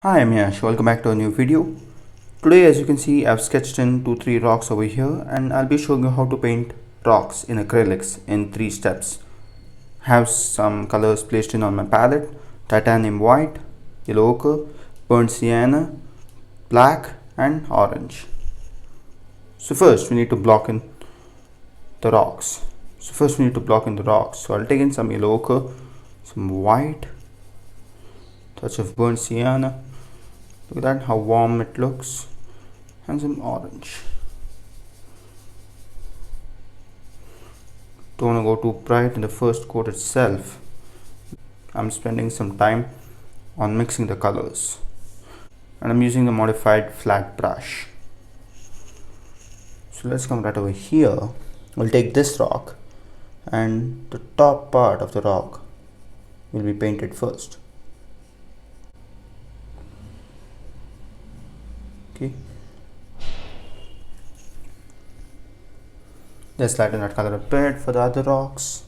Hi, I'm Yash. Welcome back to a new video. Today, as you can see, I've sketched in 2-3 rocks over here, and I'll be showing you how to paint rocks in acrylics in 3 steps. Have some colors placed in on my palette: titanium white, yellow ochre, burnt sienna, black, and orange. So first, we need to block in the rocks. So I'll take in some yellow ochre, some white, touch of burnt sienna. Look at that, how warm it looks, and some orange. Don't want to go too bright in the first coat itself. I'm spending some time on mixing the colors, and I'm using the modified flat brush. So let's come right over here. We'll take this rock, and the top part of the rock will be painted first. Okay, let's lighten that color a bit for the other rocks.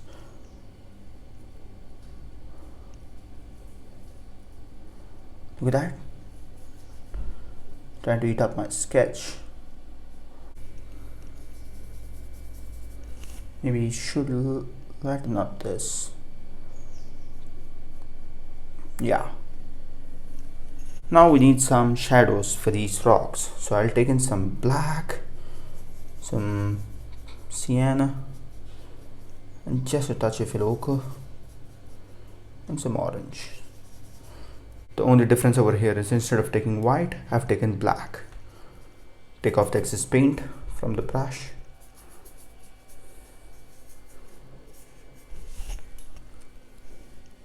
Look at that, trying to eat up my sketch. Maybe you should lighten up this. Yeah. Now we need some shadows for these rocks. So I'll take in some black, some sienna, and just a touch of yellow ochre, and some orange. The only difference over here is instead of taking white, I've taken black. Take off the excess paint from the brush.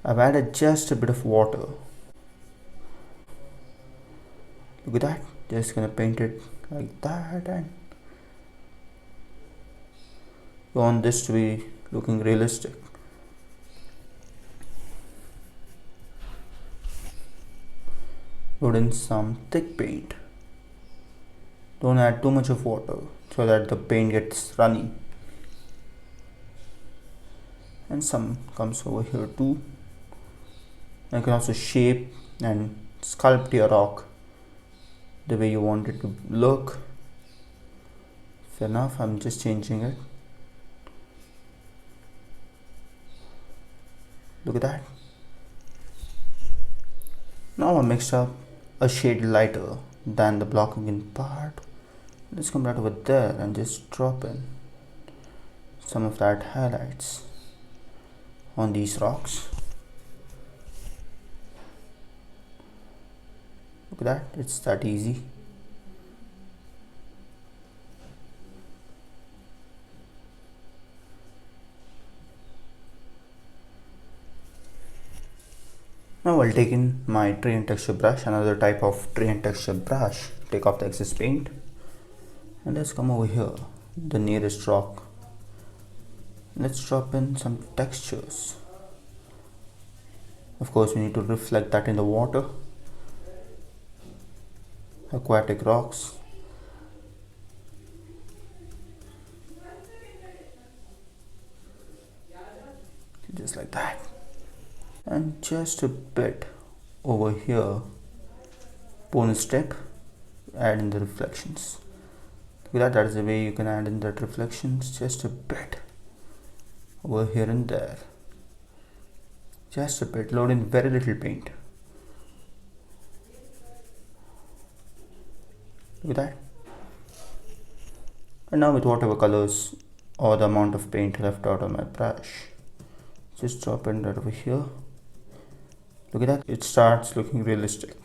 I've added just a bit of water. Look at that, just gonna paint it like that, and you want this to be looking realistic. Put in some thick paint. Don't add too much of water so that the paint gets runny. And some comes over here too. You can also shape and sculpt your rock the way you want it to look. Fair enough, I'm just changing it. Look at that. Now I mixed up a shade lighter than the blocking in part. Let's come right over there and just drop in some of that highlights on these rocks. Look at that, it's that easy. Now I'll take in my tree and texture brush, another type of tree and texture brush. Take off the excess paint, and let's come over here, the nearest rock. Let's drop in some textures. Of course, we need to reflect that in the water. Aquatic rocks. Just like that. And just a bit over here, bonus tip, add in the reflections. Look at that, that is the way you can add in that reflections, just a bit over here and there. Just a bit, load in very little paint. Look at that. And now with whatever colors or the amount of paint left out on my brush, just drop in right over here. Look at that, it starts looking realistic.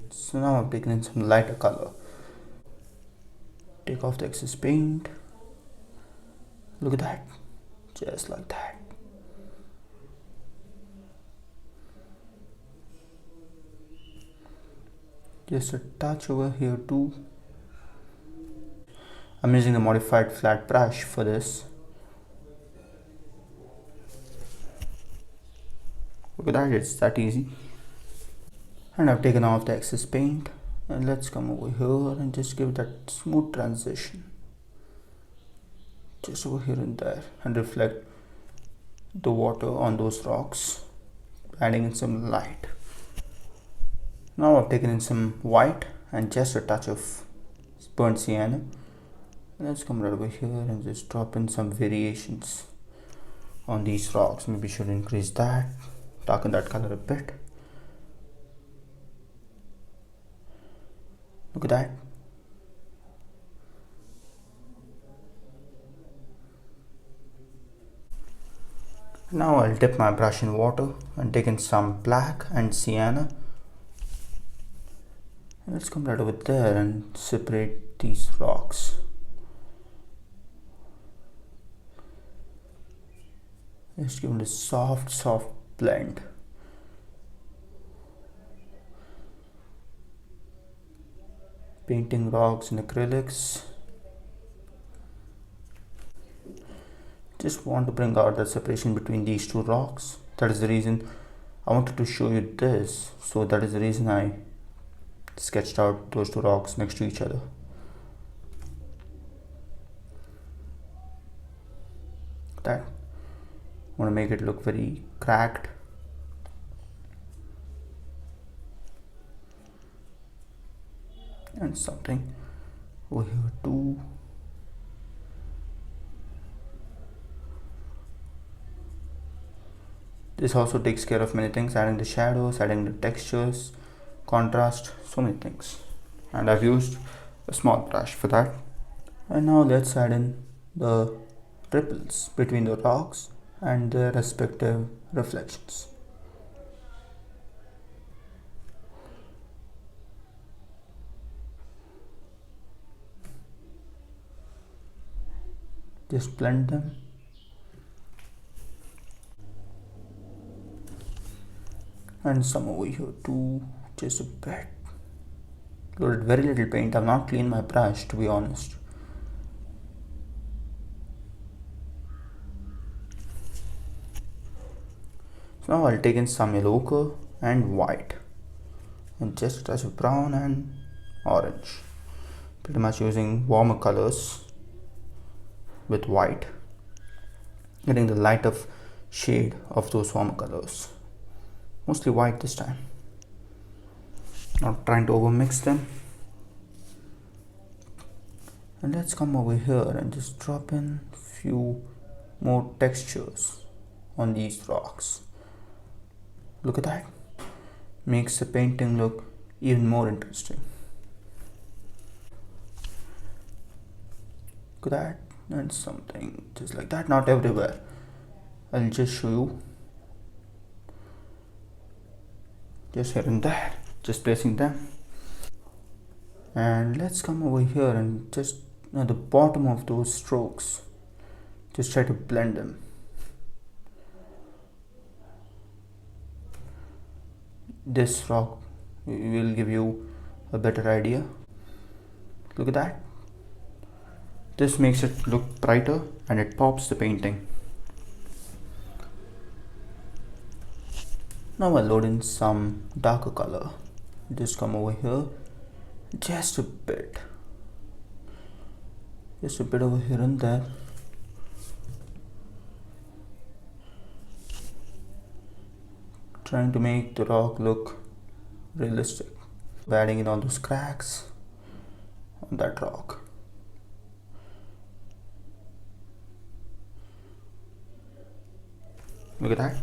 So now I'm taking in some lighter color. Take off the excess paint. Look at that, just like that. Just a touch over here too. I'm using the modified flat brush for this. Look at that, it's that easy. And I've taken off the excess paint, and let's come over here and just give that smooth transition just over here and there, and reflect the water on those rocks, adding in some light. Now I've taken in some white and just a touch of burnt sienna. Let's come right over here and just drop in some variations on these rocks. Maybe should increase that, darken that color a bit. Look at that. Now I'll dip my brush in water and take in some black and sienna. And let's come right over there and separate these rocks. Just give it a soft blend. Painting rocks in acrylics. Just want to bring out the separation between these two rocks. That is the reason I wanted to show you this. So that is the reason I sketched out those two rocks next to each other. That want to make it look very cracked. And something over here too. This also takes care of many things, adding the shadows, adding the textures, contrast, so many things. And I've used a small brush for that. And now let's add in the ripples between the rocks and their respective reflections. Just blend them. And some over here too, just a bit. Loaded very little paint. I've not cleaned my brush, to be honest. So now I'll take in some yellow ochre and white, and just a touch of brown and orange. Pretty much using warmer colors with white, getting the light of shade of those warmer colors. Mostly white this time. Not trying to overmix them. And let's come over here and just drop in few more textures on these rocks. Look at that. Makes the painting look even more interesting. Look at that. And something just like that. Not everywhere. I'll just show you. Just here and there, just placing them. And let's come over here and just at the bottom of those strokes, just try to blend them. This rock will give you a better idea. Look at that. This makes it look brighter and it pops the painting. Now I'll load in some darker color. Just come over here, just a bit over here and there. Trying to make the rock look realistic. Adding in all those cracks on that rock. Look at that.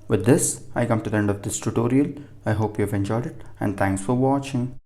With this, I come to the end of this tutorial. I hope you have enjoyed it and thanks for watching.